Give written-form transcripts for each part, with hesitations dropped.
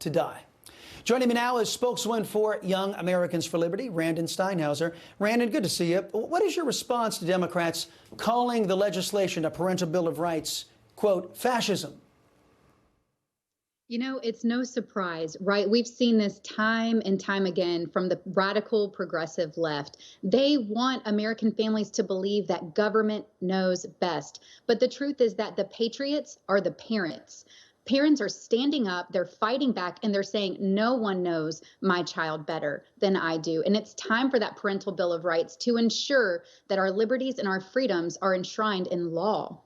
to die. Joining me now is spokeswoman for Young Americans for Liberty, Randan Steinhauser. Randan, good to see you. What is your response to Democrats calling the legislation, a Parental Bill of Rights, quote, fascism? You know, it's no surprise, right? We've seen this time and time again from the radical progressive left. They want American families to believe that government knows best. But the truth is that the patriots are the parents. Parents are standing up, they're fighting back, and they're saying, no one knows my child better than I do. And it's time for that Parental Bill of Rights to ensure that our liberties and our freedoms are enshrined in law.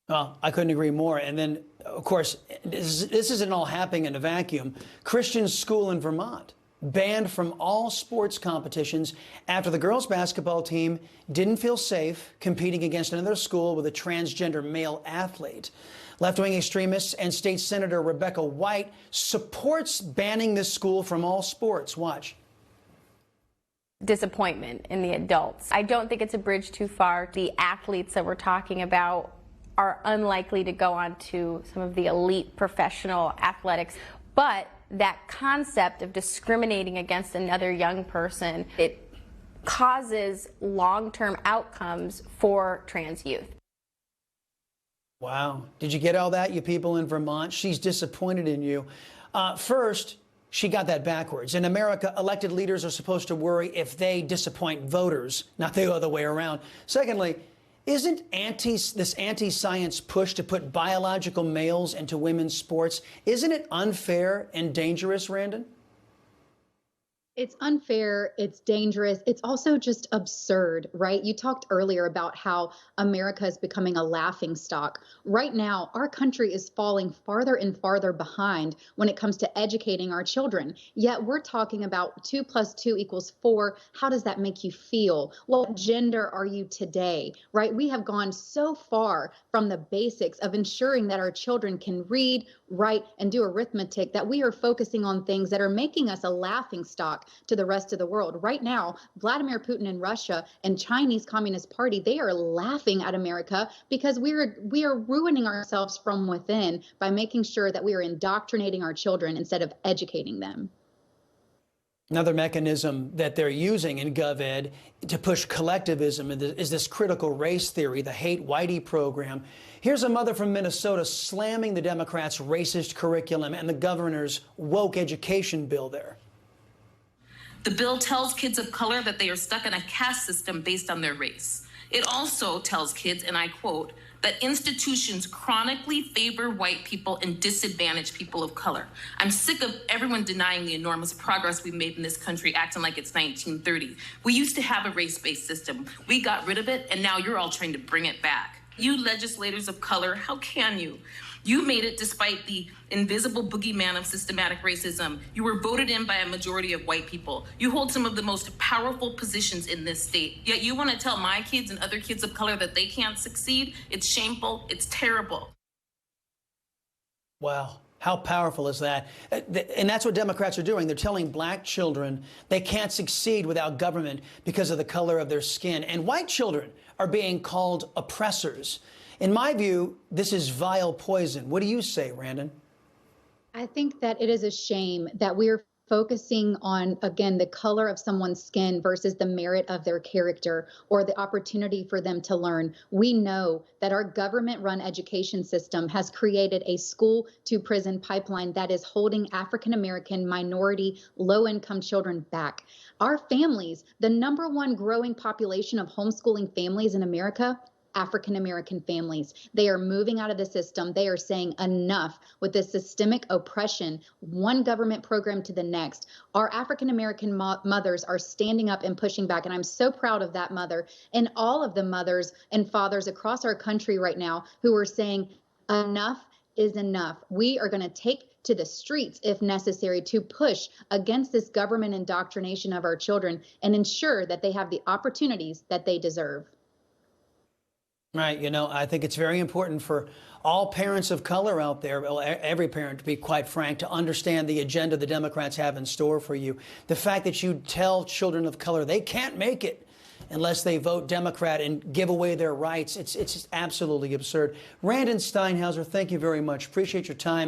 Well, I couldn't agree more. And then, of course, this isn't all happening in a vacuum. Christian school in Vermont banned from all sports competitions after the girls' basketball team didn't feel safe competing against another school with a transgender male athlete. Left-wing extremists and State Senator Rebecca White supports banning this school from all sports. Watch. Disappointment in the adults. I don't think it's a bridge too far. The athletes that we're talking about are unlikely to go on to some of the elite professional athletics. But that concept of discriminating against another young person, it causes long-term outcomes for trans youth. Wow. Did you get all that, you people in Vermont? She's disappointed in you. First, she got that backwards. In America, elected leaders are supposed to worry if they disappoint voters, not the other way around. Secondly, isn't this anti-science push to put biological males into women's sports, isn't it unfair and dangerous, Randan? It's unfair, it's dangerous, it's also just absurd, right? You talked earlier about how America is becoming a laughing stock. Right now, our country is falling farther and farther behind when it comes to educating our children. Yet we're talking about 2 + 2 = 4. How does that make you feel? What gender are you today, right? We have gone so far from the basics of ensuring that our children can read, write, and do arithmetic that we are focusing on things that are making us a laughing stock to the rest of the world. Right now, Vladimir Putin in Russia and Chinese Communist Party, they are laughing at America because we are ruining ourselves from within by making sure that we are indoctrinating our children instead of educating them. Another mechanism that they're using in GovEd to push collectivism is this critical race theory, the Hate Whitey program. Here's a mother from Minnesota slamming the Democrats' racist curriculum and the governor's woke education bill there. The bill tells kids of color that they are stuck in a caste system based on their race. It also tells kids, and I quote, that institutions chronically favor white people and disadvantage people of color. I'm sick of everyone denying the enormous progress we've made in this country, acting like it's 1930. We used to have a race-based system. We got rid of it, and now you're all trying to bring it back. You legislators of color, how can you? You made it despite the invisible boogeyman of systematic racism. You were voted in by a majority of white people. You hold some of the most powerful positions in this state. Yet you want to tell my kids and other kids of color that they can't succeed? It's shameful. It's terrible. Wow. How powerful is that? And that's what Democrats are doing. They're telling black children they can't succeed without government because of the color of their skin. And white children are being called oppressors. In my view, this is vile poison. What do you say, Randan? I think that it is a shame that we're focusing on, again, the color of someone's skin versus the merit of their character or the opportunity for them to learn. We know that our government-run education system has created a school-to-prison pipeline that is holding African-American, minority, low-income children back. Our families, the #1 growing population of homeschooling families in America, African-American families. They are moving out of the system. They are saying enough with this systemic oppression, one government program to the next. Our African-American mothers are standing up and pushing back, and I'm so proud of that mother and all of the mothers and fathers across our country right now who are saying enough is enough. We are going to take to the streets, if necessary, to push against this government indoctrination of our children and ensure that they have the opportunities that they deserve. Right. You know, I think it's very important for all parents of color out there, well, every parent, to be quite frank, to understand the agenda the Democrats have in store for you. The fact that you tell children of color they can't make it unless they vote Democrat and give away their rights, it's absolutely absurd. Randan Steinhauser, thank you very much. Appreciate your time.